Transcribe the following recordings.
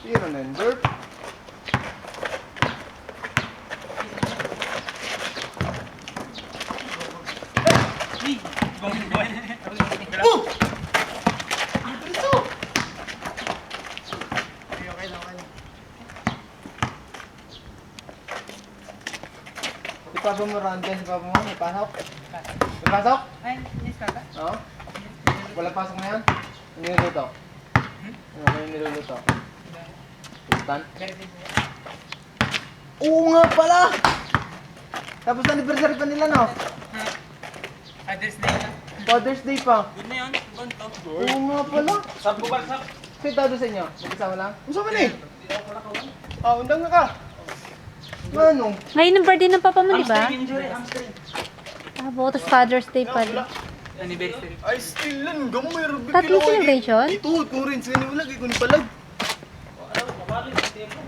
Zero number. Oh! Si Papa mo random, si Papa mo, may pasok? May pasok? Ay, yes, kaka. Oo? Wala pasok na yan? Niluluto? Ano yung niluluto? Sultan? Oo nga pala! Tapos anniversary pa nila, no? Father's Day na. Father's Day pa. Good na yun. Ganto. Oo nga pala. Sab ko ba? Sab. Sa'yo tado sa inyo? Mag-isama lang? Usama na eh! Ah, undang na ka! Ano? Ngayon ang birthday ng papa mo, di ba? Hamstring injury. Hamstring. Ah, bukas Father's Day pa rin. Anniversary. Ay, still lang. Gamay, Ruby. Tatlong celebration? Ito, kung rin. Sige nyo lang. Ikaw ni palag.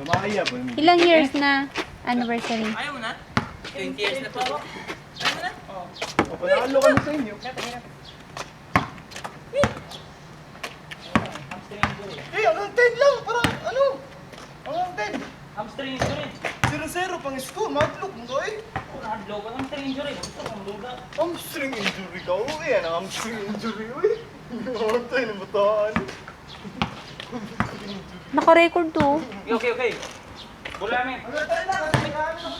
Gamaya ba? Ilang years na anniversary? Ayaw mo na? 20 years na po. Ayaw mo na? Oo. O, panalo kami sa inyo. Hamstring injury. Eh, hanggang 10 lang. Parang, ano? Hanggang 10. Hamstring injury. 0-0 pang score. Madlock mo to eh. Nahadlaw ka. Hamstring injury. Gusto kong luga. Hamstring injury ka. Oo, yan ang hamstring injury. Uy, namatay na bataan. Naka-record to. Okay, okay. Bula namin.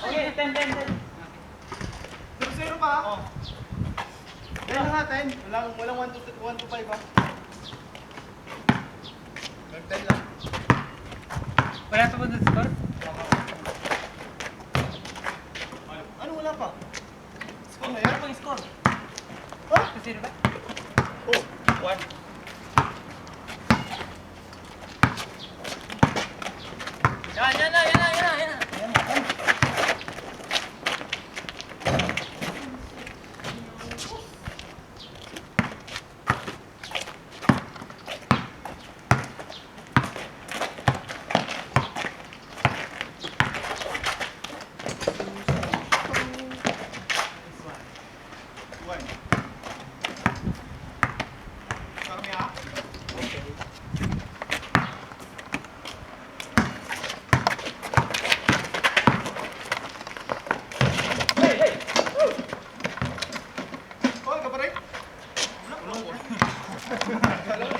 Okay, 10. 0-0 pa. Oo. 10 na nga, 10. Walang 1 to 5 ha. Nag 10 lang. Wala sa mga score? Ano wala pa? Score na yan? Ano pang score? Ha? Kasi ba? Oh, 1. Yan na.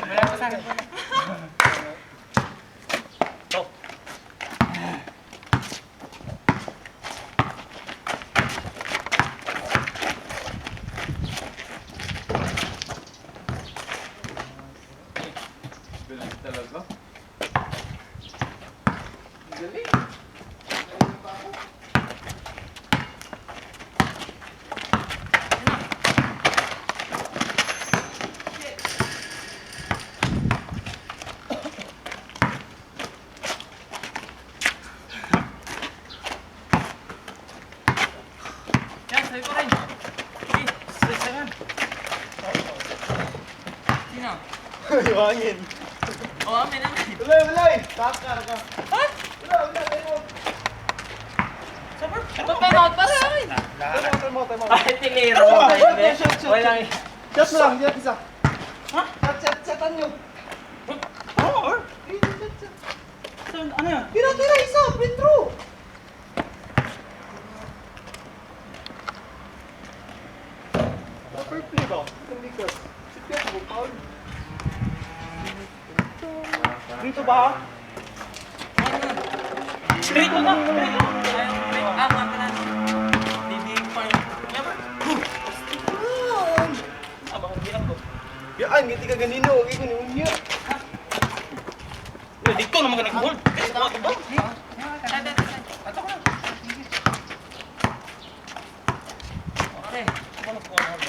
Wala pa sa akin. Top. galing talaga. Galing. Yan, sabi ko rin. Okay, stress na yan. Sino? Yung hangin. Oo, amin. Wala eh. Takar ka. Ha? Wala, tayo. Sabar? Time out para sa akin. Tayo mo. Ay, tiniro. Walang... Shot mo lang, shot isa. Ha? Shotan nyo. Oo, or? Ano yan? Tira, isa, Pedro. Upper play ba? Hindi ka. Si Pedro, Paul. Dito ba? Straight mo na. Ah, mga ka na. Dibig pa yun. Never. Ah, baka hindi ako. Yan, ngiti ka ganino. Okay, ganun niya. Dito naman ka nag-hold. Kasi tama ko ba? Ato ko na. Okay. Ano po ang hard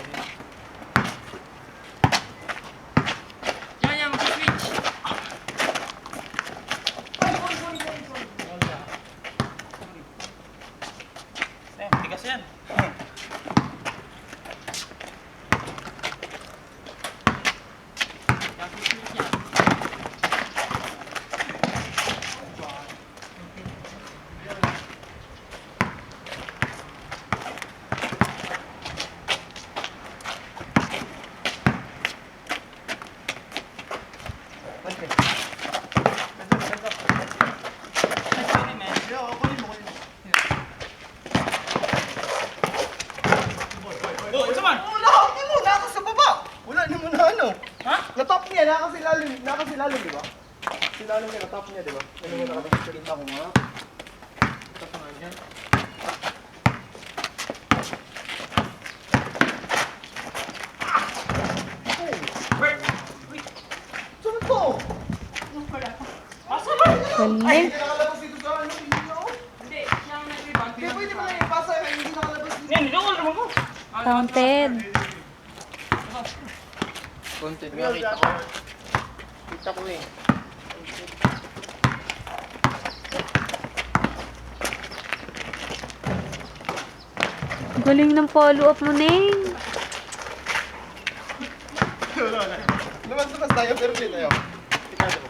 yan, mag-switch. Tigas yan. Katap niya, di ba? Ano mo nakatap sa kita ko nga? Katap nga niya. Bert! Uy! Saan to? Pasa ba? Galing. Hindi nakalabas dito sa ano, hindi ako. Hindi, siya ang nag-rebound. Hindi pwede ba yung pasa, hindi nakalabas dito. Yan, hindi ko naman ko. Counted. Content nga, kita ko. Kita ko eh. Galing ng follow-up mo, Neng. Lumabas tayo, pero play tayo. Tikado ko.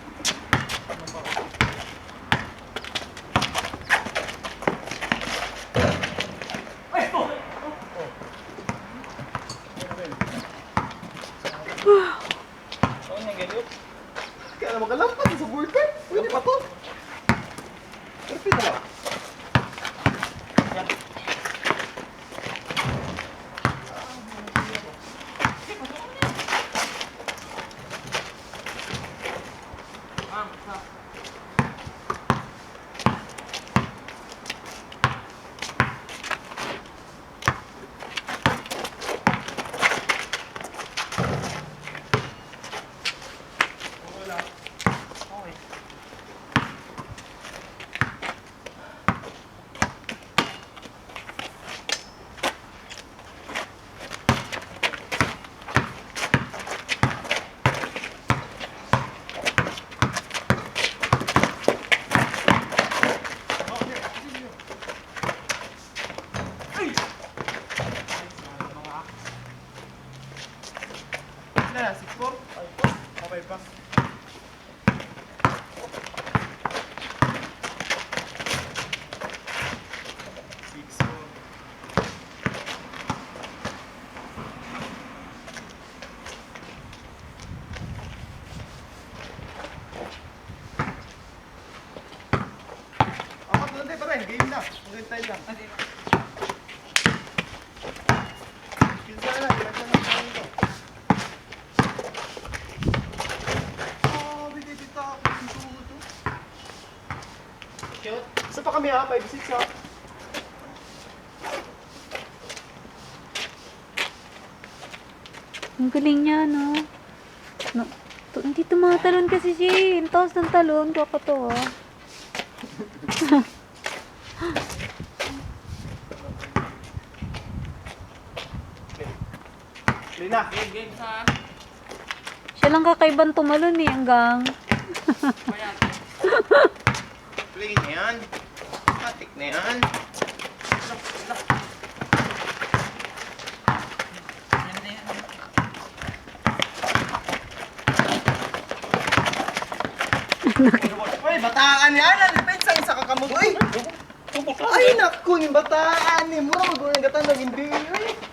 Oo, nag-galo. Kaya naman kalampas sa bullpen. Pwede pa to. Pero play tayo. Na, 6-4? 5-4? Okay pa. Apat na lang tayo pa rin, game na. Hanggang tayo lang. Pinsa na lang, pinsa na lang ito. Bigay-bita ako. Ito. Cute. Isa pa kami ha, 5-6 ha. Ang galing niya, no? No. Hindi tumatalon kasi siya eh. Ang taas ng talon. Kakatawa. Lina. Game sa... Siya lang kakaibang tumalon eh. Hanggang. Mayan. Play na yan. Matik na yan. Yan na yan. Uy, bataan yan. Depensa yung sa kakamot. Uy! Ay, naku, yung bataan ni mo. Magulong gatan na hindi.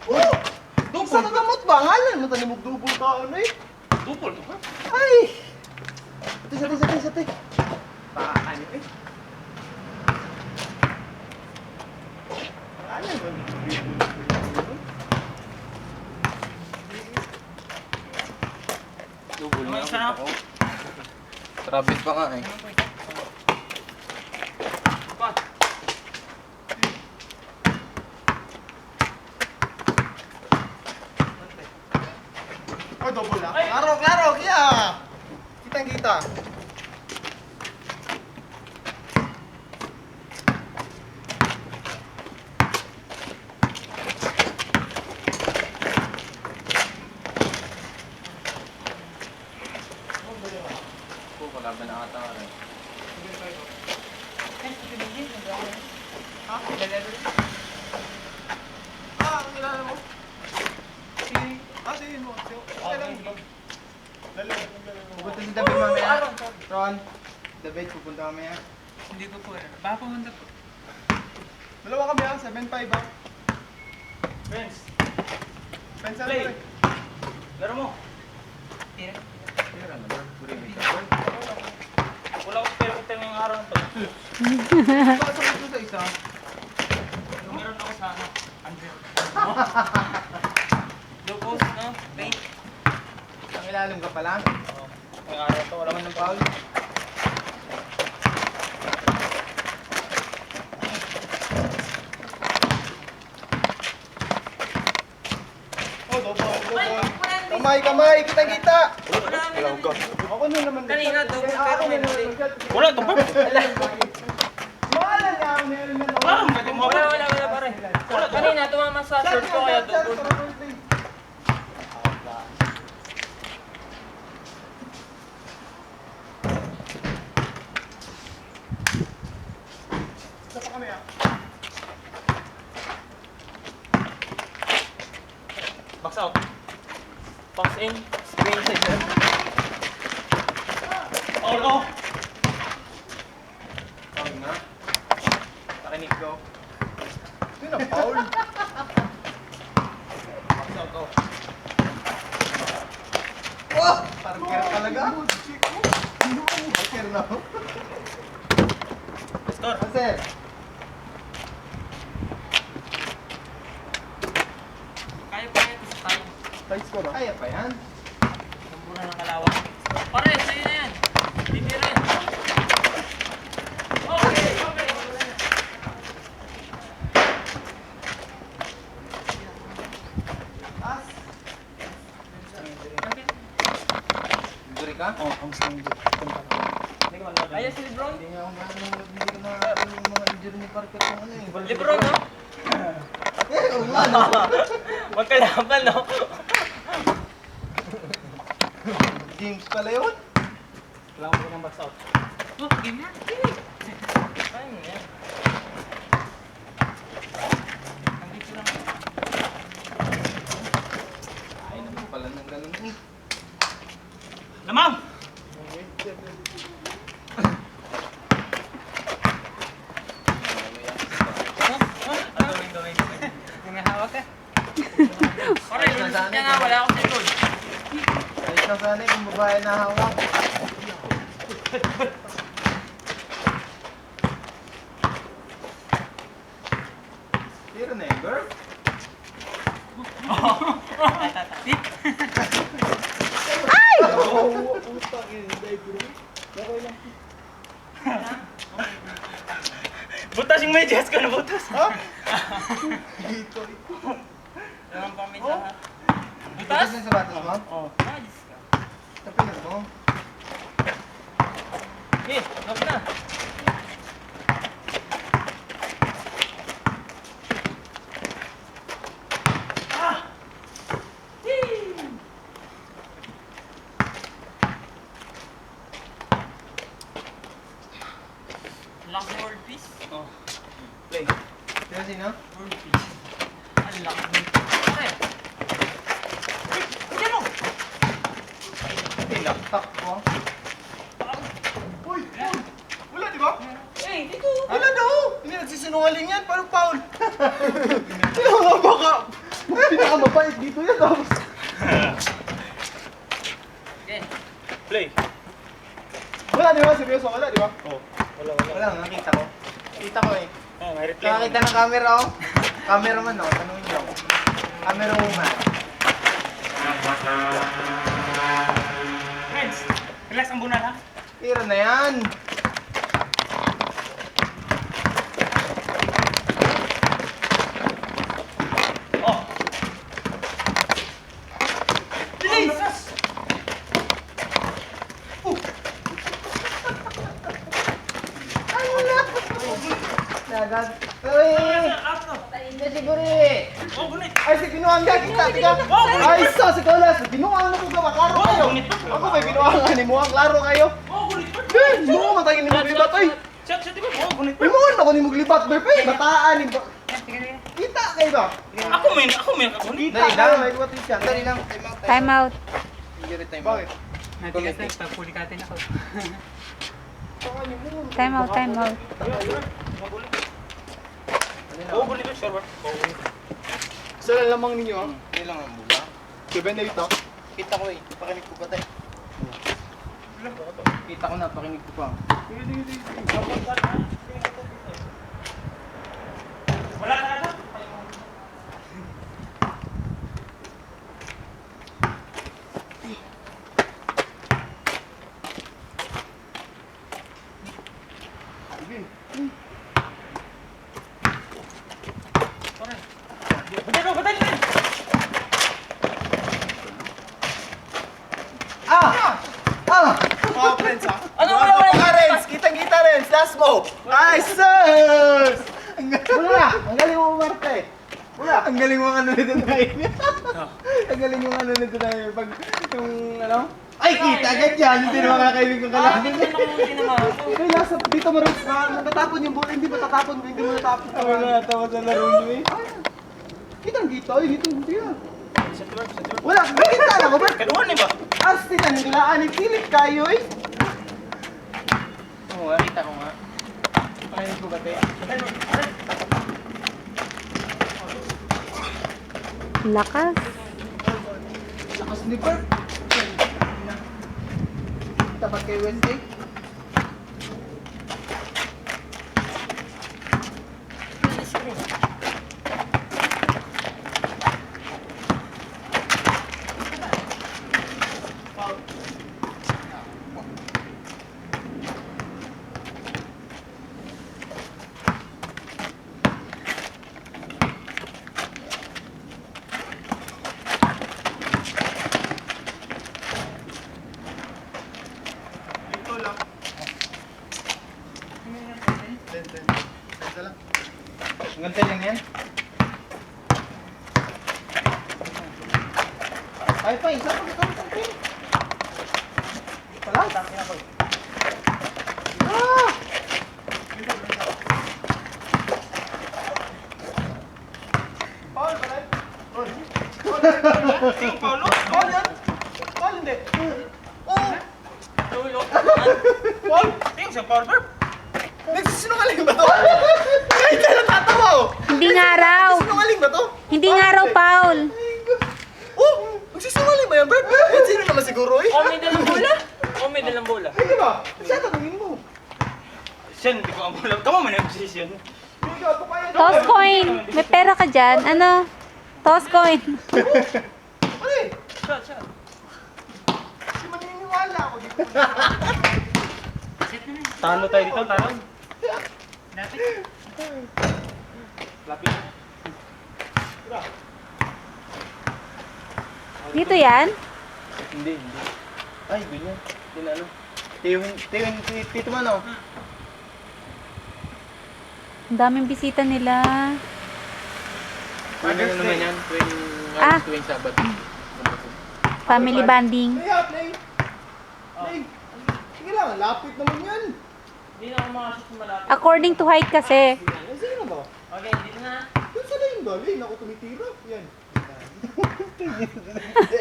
Uy! Oh! Sa kakamot ba? Ngalan mo tanimog dubol ka. Ano eh? Dupol to ha? Ay! Sati. Bataan eh. Ano ba? Dubol Ano isa na? Trabit pa nga eh. Pa. Oh, double na. Klaro, kaya. Kitang-kita. Wala ba na ata rin? Ha? Kilala mo? Si mo. Pupunta si David mamaya. Ron, David, pupunta mamaya. Hindi ko po. Baka pumunta po. Dalawa kami ha, 7-5 ha. Friends, Pensa Play. na rin. laro mo. Tira. Tira na ba? Wala ko pero kita ngayong araw na to. Pasok ito sa isa. Meron ako sa ano. Under. Low post, no? Paint. Ang ilalim ka pa lang. Ngayong araw to. Wala Wala man man ng ng foul. kamay-kamay, kita-kita. Wala naman. Ako na naman. Kanina, double Ako pero na may naman. Wala, ito ba? Mahal niya ang meron na Wala pare. Kanina, tumama sa short ko kaya double. Isa pa kami ah. Box out. Box in. Screen side. Oh. Foul na. Pakinig ko. Hindi na foul. Box out ko. Oh! Parker talaga. Parker na. Pastor. Sir. Kaya pa yan sa time. Tight score Kaya pa yan. Tambura ng kalawang. Pare, sa'yo na yan. Hindi rin. Okay. Taas. Duri ka? Oo, ang slang dito. Ayos si Lebron. Hindi nga ako hindi ko na yung mga injury ni Parker kung ano eh. Lebron, no? Eh, oo nga no. Magkalaban, no? James pala yun. Kailangan ko ng box out. Oh, game na. Kaya mo yan. Nandito lang. Ay, naman pala ng ganun eh. Lamang! Ang gawin. Yung hawak ka. Pare, kaya nga wala akong likod. Ayos na sana eh, kung babae na hawak. Tira na eh, girl. Oh, putang ina, bro. Okay lang. Butas yung medyas ko na butas. Ha? Dito. Naman pa may lahat. Butas na sa batas mo? Oo. Nice ka. Tapinan mo. Eh, lock na. Laki world peace. Oh. Play. Sino sino? World peace. Ang laki. Pare. Tignan mo. Tinaktak ko. Uy! Uy! Wala, di ba? Eh, dito. Wala daw! Hindi nagsisinungaling yan, parang foul. Kaya nga baka pinakamabait dito yan tapos. Okay. Play. Wala, di ba? Seryoso, wala, di ba? Oo. Wala. Wala, nakita ko. Kita ko eh. Oh, may replay. Nakakita ng camera oh. Cameraman oh, tanongin niyo. Camera woman. Friends, relax ang bunal ha. Tira na yan. Oh. Bilis! Ay, wala! Nagag... Uy! Hindi siguro eh! Oh, gunit. Ay, si Binuang ka, kita, tiga! Ay, sa, si Kolas! Binuang na ko gawa, klaro kayo! Ako may binuang ni mo, klaro kayo! Oh, gunit. Ben, mo matagin ni Muglibat, oy! Shot, diba? Oh, gunit. Uy, mo ako ni Muglibat, Berpe! Bataan ni... Kita kayo ba? Ako may gunit. Kita kayo, may kuwat siya. Dali lang, Time out. Injury time. Bakit? Pagpulikatin ako. Time out, time out. Oh, gunit. Sure, oh, gunit. Isa lang lamang ninyo, ha? Hindi lang ang buka. 7 na ito. Kita ko eh. Pakinig ko pa tayo. Kita ko na, pakinig ko pa. Wala ka na. Batay. mo! Ay, sus! Wala! Ang galing mo umarte. Wala! Ang galing mo ano nito tayo. Ang galing mo ano nito tayo. Pag yung ano? Ay, kita agad yan! Hindi naman kakailig ko Ah, kalahit. hindi naman ako naman. Ay, nasa dito mo rin. Natatapon yung bola. Hindi matatapon. Hindi mo natapon. Wala, tapos sa laro nyo eh. Kitang kita. Ay, dito. Hindi yan. Wala, kita na ko ba? Kaduhan ni ba? As tinan nila, anong pilit kayo eh. Oo nga, kita ko nga. Pakainin ko ba tayo? Lakas. Lakas ni Bert. Tapat kay Wednesday. Ang ganda lang yan. Ay, pa, isa pa ka. Wala, dami ako. Ah! Paul, pala. Paul. Ting, Paulo. Paul yan. Paul, hindi. Oh! Tulo. Paul! Ting, siyang Paul Verb. Nagsisinungaling ba to? Kahit na natatawa oh! Hindi nga raw. Nagsisinungaling ba to? Hindi nga raw, Paul. Oh! Magsisinungaling ba yan, Bert? Ba't sino naman siguro eh? Oh, may dalang bola. Oh, may dalang bola. Ay, di ba? Siya tanungin mo. Siya, hindi ko ang alam. Tama mo na yung posisyon. Hindi ka, ito kaya. Toss coin. May pera ka dyan. Ano? Toss coin. Ano eh? Shot, shot. Hindi maniniwala ako dito. Sit na na. Talo tayo dito, talo. Dati. Lapit. Dito yan? Hindi. Ay, ganyan. Tinano. Tito man oh. Ang daming bisita nila. Ano naman yan? Ah. Tuwing Sabado. Family bonding. Play up, play. Play. Sige lang, lapit naman yan. Hindi na ako makasot sa malapit. According to height kasi. Ay, sino ba? Okay, dito na. Doon sa lane galing, ako tumitira. Yan.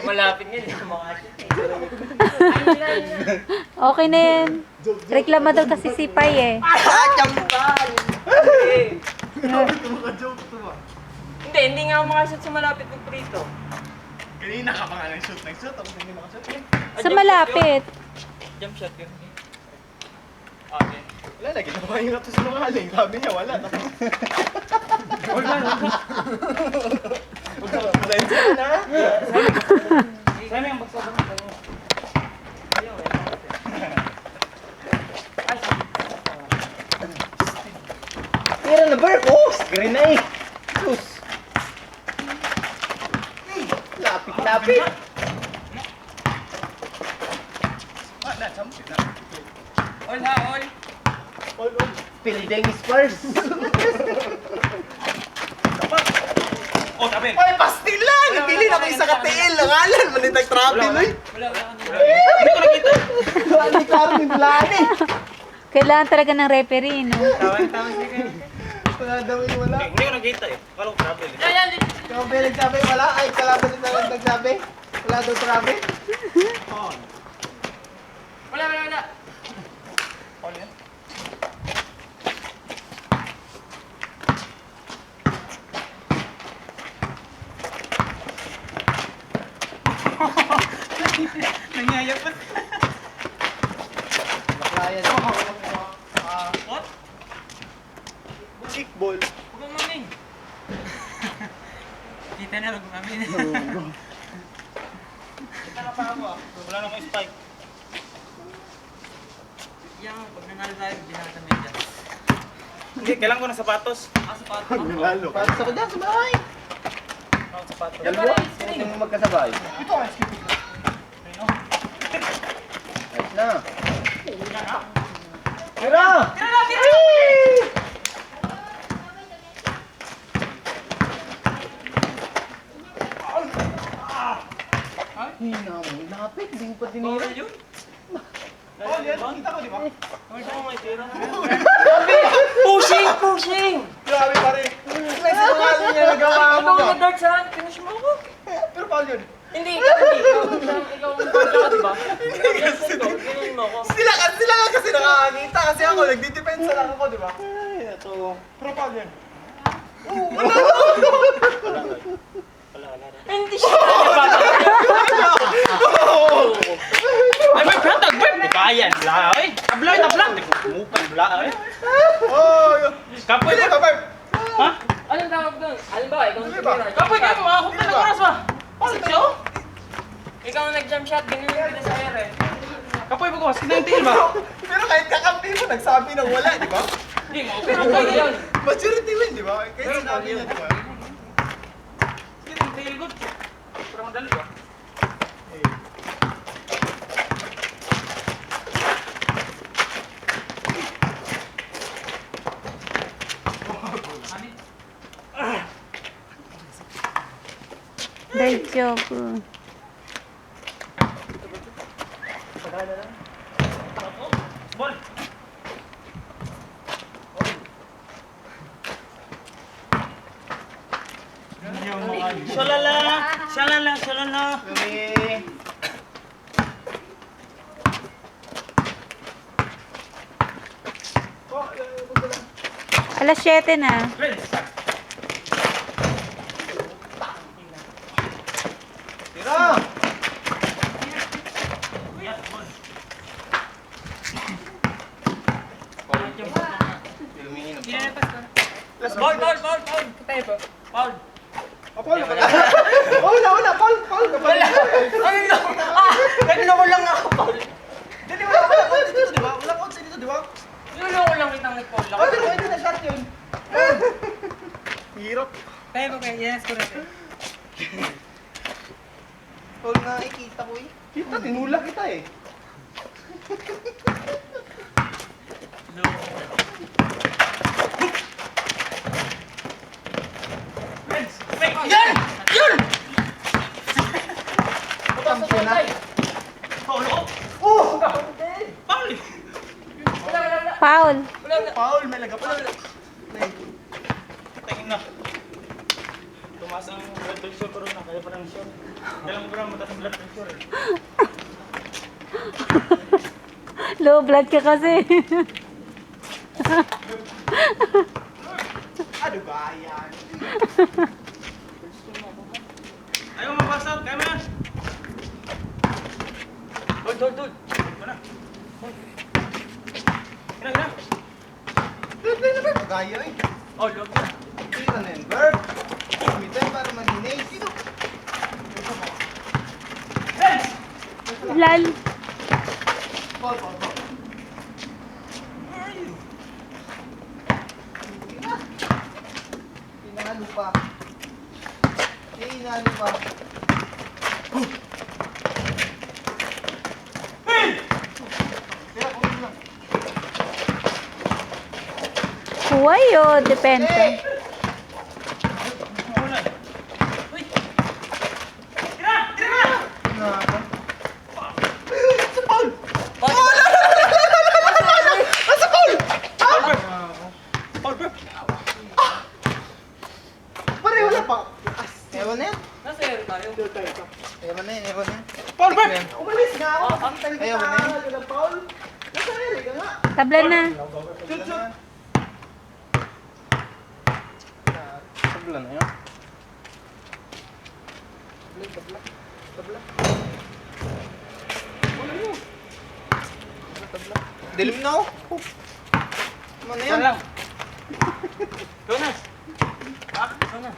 Malapit nga, hindi ako makasot eh. Ayun na, ayun na. Okay na yan. Reklamador kasi si Pai eh. Ah, chambal! Eh, Grabe ka maka-joke to ba? hindi nga ako makasot sa malapit ng prito. Kanina ka pa nga nag-shoot, tapos hindi makashoot. Sa malapit. Jump shot yun. Okay. Wala na, ginawa yung ito sinungaling. Sabi niya, wala. Wala na. Pasensya ka na. Sana yung bagsabang tayo. Ayaw eh. Ay, Tira na, Bert! Oh! Green na eh! Sus! Lapit! Ah, na-champion na. all ha, all. All. Pilding Spurs! Oh, sabi. Ay, pastil lang! Pili na ko isa ka-TL. Langalan, manitag travel eh. Wala. Hindi ko nakita. Wala ni Karen yung plan eh. Kailangan talaga ng referee, no? Tawag siya kayo. Wala daw yung wala. Hindi ko nakita eh. Kala ko travel eh. Yan, dito. Ikaw ba nagsabi? Wala? Ay, kalaban na lang nagsabi? Wala daw travel? Wala. All yan. Nangyayapot. Baklayan. What? Kickball. Huwag kang mamin. Kita na, huwag mamin. Kita ka pa ako ah. Wala na akong spike. Yang, pag nanalo tayo, binata mo dyan. Hindi, kailangan ko ng sapatos. Sapato. Nalo. Para sa kanya, sa bahay. Ang sapatos. Dalawa? Yung magkasabay. Ito ang skip. Ayos na. Tira! Tira na, tira! kapit, hindi mo pa tinira. Bawal yun. Oh, yan, kita ko, di ba? Gusto ko may tira. Pushing! Pushing! Grabe pa rin. May sinungaling niya nagawa mo Ikaw ba? ang dark saan? Finish mo ako. Pero foul yun. Hindi, ikaw ang dark ka, diba? Ganyan mo ako. Sila nga kasi nakakakita kasi ako, nagdidepensa lang ako, di ba? Ay, ito. Pero foul yun. Hindi siya nabata. Ay, may platag, may bukayan. Bla, ay. Tabloy, tablang. Mupan, bla, ay. Oh, yun. Kapoy, Pwede ka, Barb. ha? Anong tawag doon? Alin ba? Ikaw ang Ano ba? tumira. Kapoy, kayo, makakot na ng oras ba? Sexyo? Ikaw ang nag-jump shot, ganyan yung pinasayar eh. Kapoy, bago, sinantil ba? Pero kahit kakampi mo, nagsabi na wala, di ba? Hindi, Pero maupin pwede yun. Majority win, di ba? Kahit sinabi niya, di ba? Sinantil good. Pero madali ba? Dahil joke. Ball. Shalala! Shalala! Shalala! Lumi. Alas 7 na. Friends! Tira! Ball, ball, ball, ball. Patay ba? Ball. Oh, Paul ka pala. Wala, Paul ka pala. Ano yun? Nagloko lang ako, Paul. Hindi, wala outside dito, di ba? Wala outside dito, di ba? Niloloko lang kitang nag-Paul lang. Oh, pero pwede na shot yun. Hirap. Kaya ko kaya, yes, correct. Paul nga, ikita ko eh. Kita, tinula kita eh. Yan! Yun! Kampiyon na. Paulo ko! Oh! Paul! Wala, wala, wala. Foul. Wala, wala. Paul, may lagapa. Tingin na. Tumaas ang blood pressure ko rin na, kaya parang sure. Dalang ko lang mataas ang blood pressure. Low blood ka kasi. Ano ba yan? Ayaw mabasa, kaya mo na. Hold, hold, hold. Ito na. Gina, gina. Gaya eh. Oh, log na. Kita na yun, Bert. Kumitan para maninay. Sino? Lal. Paul. Pinalo pa. Pinalo pa. Kaya kung lang. Huway o, depende. Maulan. Uy! Tira! Tira! Na ako. Paul! Paul, bro! Pare, wala pa. Ewan na yan. Nasa area tayo. Ewan na yan. Paul, bro! Umalis nga ako. Ayaw Ayaw na. Paul. Nasa ere ka nga. Tablan na. Shoot. Tabla na yan. Dilim na ako. Ano Saan yan? lang? Jonas! Ito na.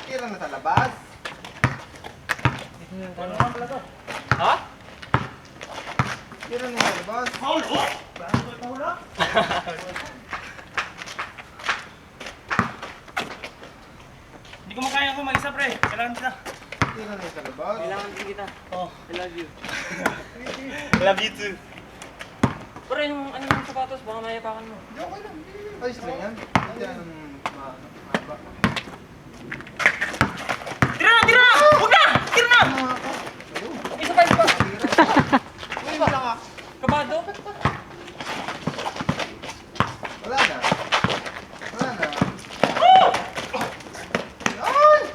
Tira na sa labas. Ano nga pala to? Ha? Tira na sa labas. Paul, oh! Paul, oh! Hindi ko makaya ko mag-isa, pre. Kailangan kita. Tira na sa labas. Kailangan din kita. Oh. I love you. Love you too. Pero yung ano yung sapatos, baka mayapakan mo. Hindi, okay lang. Ayos lang yan. Hindi yan mahaba. Tira na! Tira na! Huwag na! Tira na!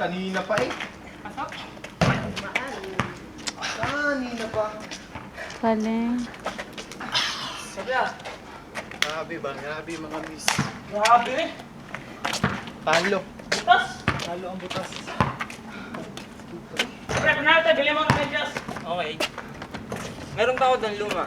Kanina pa eh. Pasok. Kanina pa. Galing. Sabi ah. Grabe ba? Grabe mga miss. Grabe eh. Talo. Butas. Talo ang butas. Pre, kunwari tayo, bili mo ng medyas. Okay. Meron pa ako doon luma.